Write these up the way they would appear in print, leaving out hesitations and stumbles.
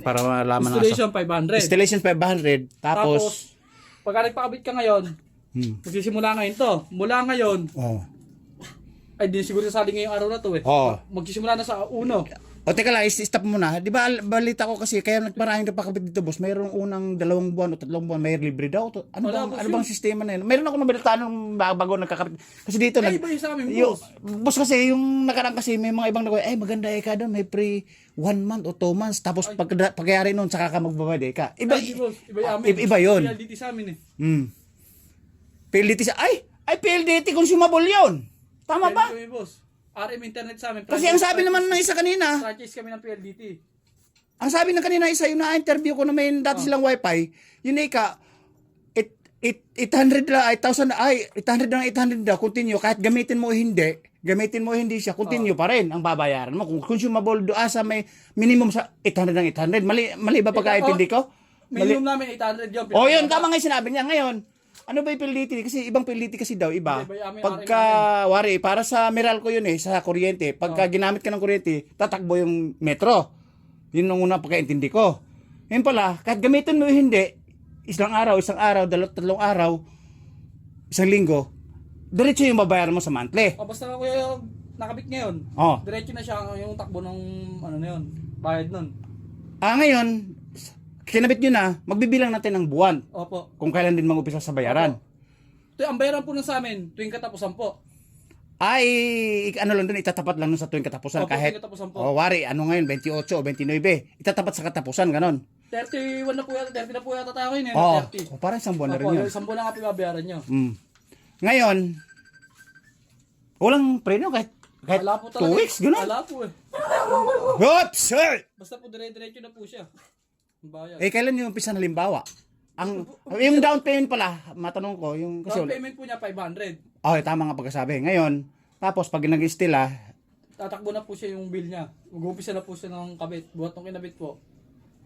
Para malaman ng Installation 500. Installation 500. Tapos pagka nagpakabit ka ngayon, magsisimula ngayon to. Mula ngayon, ay di siguro sasali ngayong araw na to eh. Magsisimula na sa uno. O teka lang, stop mo na. Di ba balita ko kasi, kaya maraming napakabit dito, boss. Mayroong unang 2 buwan o 3 buwan, may libre daw. Ano bang sistema na yun? Mayroon ako nabalitaan nung bago nagkakabit. Kasi dito, Iba yung sa amin, boss. Boss kasi, yung nakarang kasi, may mga ibang nagawa, maganda ka doon, may free 1 month o 2 months. Tapos pagkayari nun, saka ka magbabayad ka. Iba yun. PLDT sa amin eh. PLDT PLDT consumable yun. Tama ba? PLDT, boss. RM internet sa amin. Kasi ang sabi naman ng isa kanina, franchise kami ng PLDT. ang sabi ng kanina isa, yung na-interview ko na may dati silang wifi, yun ika, 800 lang, 800 lang, 800 daw, continue, kahit gamitin mo hindi siya, continue pa rin ang babayaran mo. Kung consumable doon sa may minimum sa 800 lang, 800, mali ba pagkaintindi ko? Minimum namin 800 yun. Yun, tama nga yung sinabi niya. Ngayon, ano ba yung PLDT? Kasi ibang PLDT kasi daw, iba. Pagka, wari, para sa Meralco yun sa kuryente. Pagka ginamit ka ng kuryente, tatakbo yung metro. Yun ang unang pagkaintindi ko. Yun pala, kahit gamitin mo hindi, isang araw, 3 araw, isang linggo, diretso yung babayaran mo sa monthly. Basta ako yung nakabit ngayon. Diretso na siya yung takbo ng ano na yun, bayad nun. Ngayon, kinabit nyo na, magbibilang natin ng buwan. Opo. Kung kailan din mag-upisa sa bayaran. Ang bayaran po ng sa amin, tuwing katapusan po. Ano lang doon, itatapat lang nun sa tuwing katapusan. Opo, Kahit, tuwing katapusan po. Wari, ano ngayon, 28 o 29, itatapat sa katapusan, ganon. 31 na po yata, 30 na po yata tayo ngayon eh. 30. Parang isang buwan na rin yun. Isang buwan na nga pinabayaran nyo. Ngayon, walang preno kahit Wala po 2 weeks, gano'n. Wala po eh. Good, sir! Basta po dire-diretso na po siya. Bayad. Kailan yung umpisa na halimbawa? Yung down payment pala, matanong ko, yung kasi Down payment po niya 500. tama nga pagkasabi. Ngayon, tapos pag nag-steal Tatakbo na po siya yung bill niya. Mag-uumpisa na po siya ng kabit. Buhat ng kinabit po.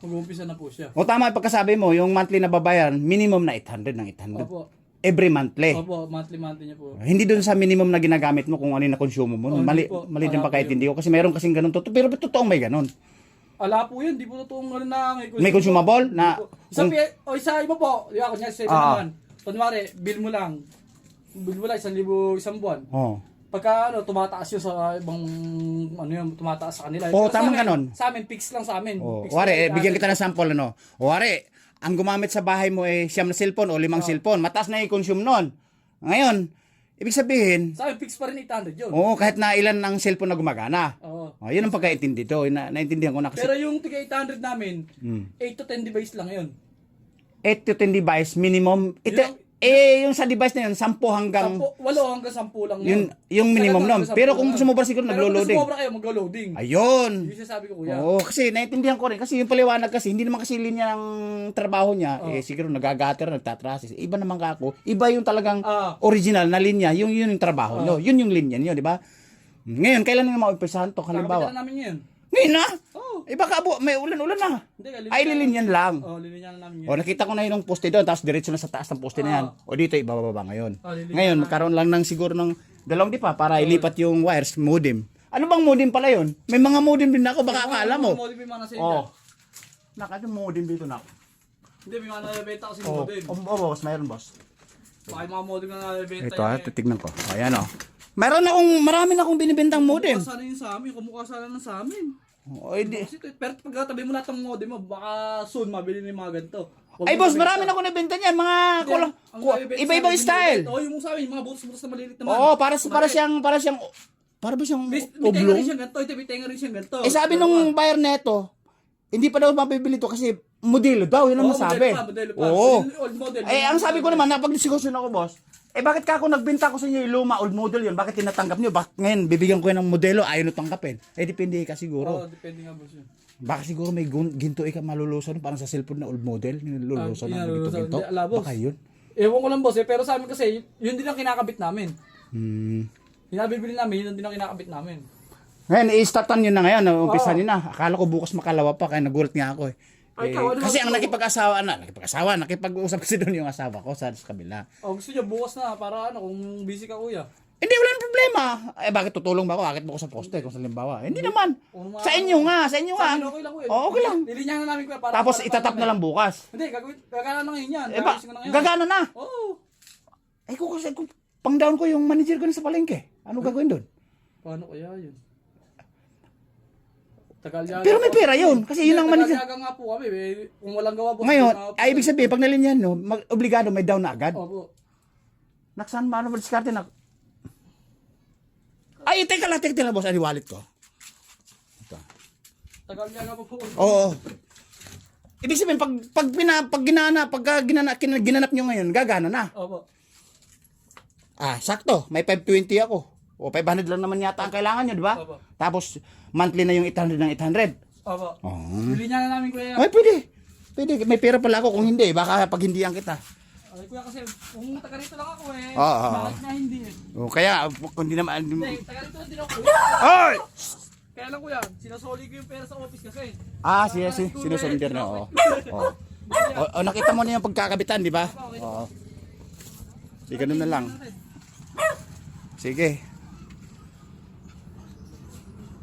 Mag-uumpisa na po siya. tama yung pagkasabi mo, yung monthly na babayaran, minimum na 800 ng 800. Opo. Every monthly. Opo, monthly niya po. Hindi doon sa minimum na ginagamit mo kung ano yung na-consume mo. Mali din pagkaintindi ko. Kasi meron kasing ganun. Pero totoong may ganun. Ala po yun, di po totoong ano na. May consumable na... Isa iba po. Di ba, kunya sa isa naman. Kunwari, bill mo lang 1,000 isang buwan. Pagka tumataas yun sa ibang tumataas sa kanila. Tama ganon. Sa amin, fix lang sa amin. Wari, bigyan kita ng sample Wari, ang gumamit sa bahay mo 9 na cellphone o 5 cellphone, mataas na i-consume nun. Ngayon, ibig sabihin, sa amin, fix pa rin 800 yun. kahit na ilan ang cellphone na gumagana. Yun ang pagkaintindi to. Naintindihan ko na kasi. Pero yung tiga 800 namin, 8 to 10 device lang yun. 8 to 10 device minimum. Yung sa device na yun, 10 hanggang 8 hanggang 10 lang yun. Yung minimum nun. Pero kung sumobra siguro naglo-loading. Pero kung sumobra kayo, maglo-loading. Ayun. Yung sasabi ko, kuya. Kasi naintindihan ko rin. Kasi yung paliwanag kasi, hindi naman kasi linya ng trabaho niya. Siguro nagagater, nagtatrasis. Iba naman ka ako. Iba yung talagang original na linya. Yun yung trabaho nyo. Yun yung linya nyo, di ba? Ngayon, kailan nga maumpisahan to? Halimbawa. Kakapitan namin yun. Ngayon na? Baka may ulan-ulan na. Lilinyan lang. Lilinyan na namin yun. Nakita ko na yung poste doon, tapos diretso na sa taas ng poste na yan. Dito ibababa ngayon. Ngayon, magkaroon lang ng siguro ng 2 dipa para ilipat yung wires, modem. Ano bang modem pala yun? May mga modem din ako, baka akala mo. Modem yung mga nasa inyo. Nakatong modem dito na. Hindi, may mga nalabenta kasi modem. Boss, mayroon boss. Baka yung mga modem na nalabenta. Ito, titignan ko. Ayan marami na akong binibentang modem. Kumukha sana yun sa amin, kumukha sana ng sa amin. Di. Pero pagkatabi mo lahat ng modem mo, baka soon mabili ni mga ganito. Boss, marami na akong nabenta niyan. Mga iba-ibang style. Yung sa amin, mga butas-butas na malilit naman. Para siyang para ba siyang oblong? May siyang ganito, may tenga rin siyang ganito. Sabi nung buyer neto, hindi pa daw mabibili to kasi modelo daw, yun ang masabi. Old model. Ang sabi ko naman, napag-diskusyon ako, boss. Bakit ka ako nagbenta ko sa inyo yung luma, old model yun? Bakit tinatanggap nyo? Bakit ngayon, bibigyan ko yun ng modelo, ayaw nyo tanggapin? Depende ka siguro. Depende nga, boss yun. Baka siguro may ginto ka malulusan, parang sa cellphone na old model, nilulusan ng ginto-ginto. Baka yun. Ewan ko lang, boss, pero sa amin kasi, yun din ang kinakabit namin. Pinabibili namin, yun din ang kinakabit namin. Ngayon, i-startan nyo na ngayon, umpisa nyo na. Akala ko bukas makalawa pa, kaya nagulat nga ako kasi ang nakipag-usap kasi doon yung asawa ko sa kabila. Gusto niya bukas na para kung busy ka kuya. Hindi, wala nang problema. Eh, bakit tutulong ba ako? Akit mo ko sa poste kung sa limbawa? Hindi naman. Sa inyo nga. Sa akin okay lang ko eh. Oo, okay lang. Lilinyahan na namin ko para. Tapos itatap na lang bukas. Hindi, gagana na ngayon yan. Eh, ba, Gagawin ko na ngayon. gagana na. Oo. Eh, kung pang-down ko yung manager ko na sa palengke. Ano gagawin doon? Paano kaya yun? Tagalyaga Pero may pera yun. Kasi yun ang manager. Tagalyaga nga po kami. Kung walang gawa po. Ngayon, ay ibig sabihin, pag nalinyan, no, obligado may down na agad. Opo. Naksan ba ano ba diskarte na? Ay, teka lang, boss. Ano yung wallet ko? Ito. Tagalyaga po po. Oo. Ibig sabihin, pag ginanap nyo ngayon, gagana na. Opo. Ah, sakto. May 520 ako. O 500 lang naman yata ang kailangan nyo, di ba? Opo. Tapos, monthly na yung 800 ng 800. Opo. Oh. Lilinyahan na namin kuya. Ay, pwede. Pwede. May pera pala ako. Kung hindi, baka pag hindihan kita. Ay kuya kasi kung taga rito lang ako eh. Oo. Bakit nga hindi eh? O, kaya, kung hindi naman... Hindi, taga rito din ako kuya. Ay! Kaya lang kuya, sinasoli ko yung pera sa office kasi. Ah, sinusundir na. Oo. O, nakita mo na yung pagkakabitan, di ba? Oo. Di ganun na lang. Sige.